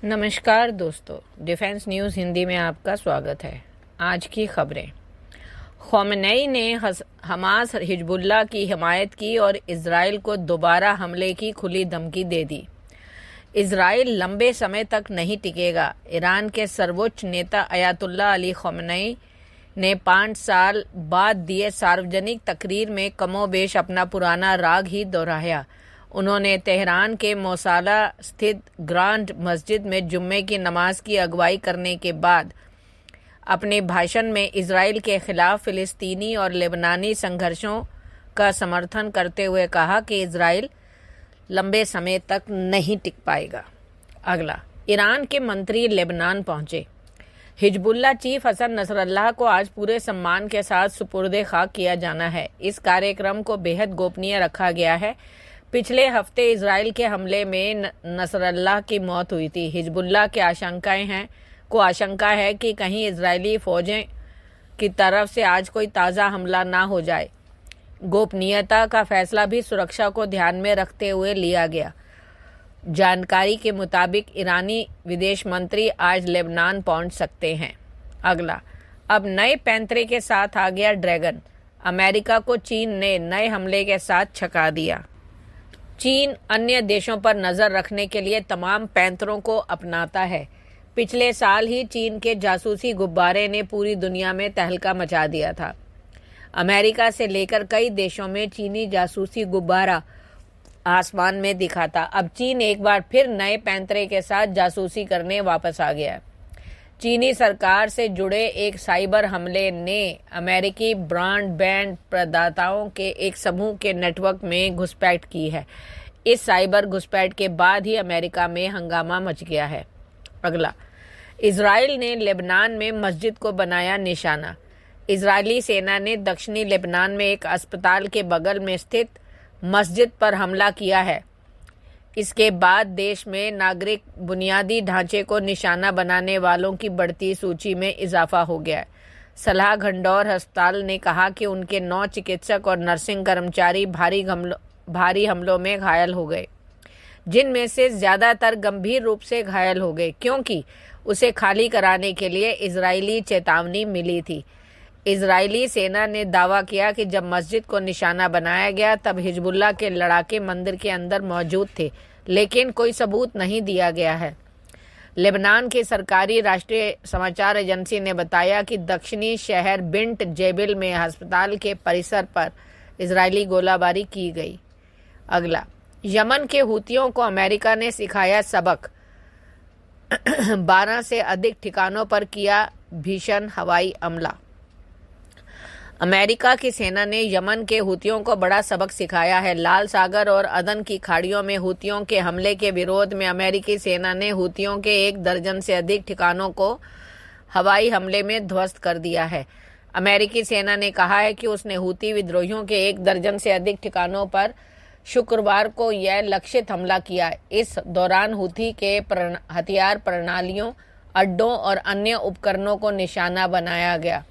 नमस्कार दोस्तों, defence news Hindi में आपका स्वागत है। आज की खबरें। ख़ामेनी ने हमास हिजबुल्लाह की हिमायत की और इजराइल को दोबारा हमले की खुली धमकी दे दी। इजराइल लंबे समय तक नहीं टिकेगा। ईरान के सर्वोच्च नेता अयातुल्लाह अली ख़ामेनी ने 5 साल बाद दिए सार्वजनिक तकरीर में कमोबेश अपना पुराना राग ही दोहराया। उन्होंने तेहरान के मौसाला स्थित ग्रांड मस्जिद में जुम्मे की नमाज की अगुवाई करने के बाद अपने भाषण में इजराइल के खिलाफ फ़िलिस्तीनी और लेबनानी संघर्षों का समर्थन करते हुए कहा कि इजराइल लंबे समय तक नहीं टिक पाएगा। अगला, ईरान के मंत्री लेबनान पहुंचे। हिजबुल्लाह चीफ हसन नसरल्लाह को आज पूरे सम्मान के साथ सुपुर्द खाक किया जाना है। इस कार्यक्रम को बेहद गोपनीय रखा गया है। पिछले हफ्ते इजराइल के हमले में नसरल्लाह की मौत हुई थी। हिजबुल्लाह के आशंका है कि कहीं इजरायली फौजें की तरफ से आज कोई ताज़ा हमला ना हो जाए। गोपनीयता का फैसला भी सुरक्षा को ध्यान में रखते हुए लिया गया। जानकारी के मुताबिक ईरानी विदेश मंत्री आज लेबनान पहुंच सकते हैं। अगला, अब नए पैंतरे के साथ आ गया ड्रैगन। अमेरिका को चीन ने नए हमले के साथ छका दिया। चीन अन्य देशों पर नज़र रखने के लिए तमाम पैंतरों को अपनाता है। पिछले साल ही चीन के जासूसी गुब्बारे ने पूरी दुनिया में तहलका मचा दिया था। अमेरिका से लेकर कई देशों में चीनी जासूसी गुब्बारा आसमान में दिखा था। अब चीन एक बार फिर नए पैंतरे के साथ जासूसी करने वापस आ गया है। चीनी सरकार से जुड़े एक साइबर हमले ने अमेरिकी ब्रॉडबैंड प्रदाताओं के एक समूह के नेटवर्क में घुसपैठ की है। इस साइबर घुसपैठ के बाद ही अमेरिका में हंगामा मच गया है। अगला, इजराइल ने लेबनान में मस्जिद को बनाया निशाना। इजरायली सेना ने दक्षिणी लेबनान में एक अस्पताल के बगल में स्थित मस्जिद पर हमला किया है। इसके बाद देश में नागरिक बुनियादी ढांचे को निशाना बनाने वालों की बढ़ती सूची में इजाफा हो गया है। सलाह घंडौर अस्पताल ने कहा कि उनके 9 चिकित्सक और नर्सिंग कर्मचारी भारी हमलों में घायल हो गए, जिनमें से ज़्यादातर गंभीर रूप से घायल हो गए क्योंकि उसे खाली कराने के लिए इजरायली चेतावनी मिली थी। इजरायली सेना ने दावा किया कि जब मस्जिद को निशाना बनाया गया तब हिजबुल्लाह के लड़ाके मंदिर के अंदर मौजूद थे, लेकिन कोई सबूत नहीं दिया गया है। लेबनान की सरकारी राष्ट्रीय समाचार एजेंसी ने बताया कि दक्षिणी शहर बिंट जेबिल में अस्पताल के परिसर पर इजरायली गोलाबारी की गई। अगला, यमन के हूतियों को अमेरिका ने सिखाया सबक। 12 से अधिक ठिकानों पर किया भीषण हवाई हमला। अमेरिका की सेना ने यमन के हूतियों को बड़ा सबक सिखाया है। लाल सागर और अदन की खाड़ियों में हूतियों के हमले के विरोध में अमेरिकी सेना ने हूतियों के 1 दर्जन से अधिक ठिकानों को हवाई हमले में ध्वस्त कर दिया है। अमेरिकी सेना ने कहा है कि उसने हूती विद्रोहियों के 1 दर्जन से अधिक ठिकानों पर शुक्रवार को यह लक्षित हमला किया। इस दौरान हूती के हथियार प्रणालियों, अड्डों और अन्य उपकरणों को निशाना बनाया गया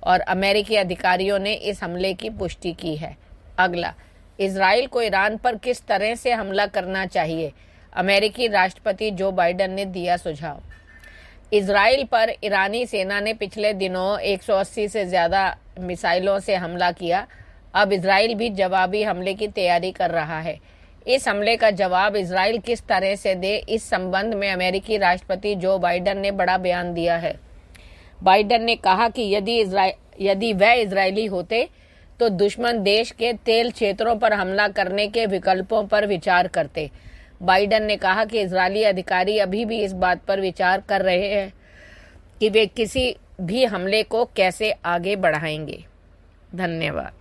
और अमेरिकी अधिकारियों ने इस हमले की पुष्टि की है। अगला, इजराइल को ईरान पर किस तरह से हमला करना चाहिए। अमेरिकी राष्ट्रपति जो बाइडेन ने दिया सुझाव। इजराइल पर ईरानी सेना ने पिछले दिनों 180 से ज़्यादा मिसाइलों से हमला किया। अब इजराइल भी जवाबी हमले की तैयारी कर रहा है। इस हमले का जवाब इजराइल किस तरह से दे, इस संबंध में अमेरिकी राष्ट्रपति जो बाइडेन ने बड़ा बयान दिया है। बाइडेन ने कहा कि यदि वह इजरायली होते तो दुश्मन देश के तेल क्षेत्रों पर हमला करने के विकल्पों पर विचार करते। बाइडेन ने कहा कि इजरायली अधिकारी अभी भी इस बात पर विचार कर रहे हैं कि वे किसी भी हमले को कैसे आगे बढ़ाएंगे। धन्यवाद।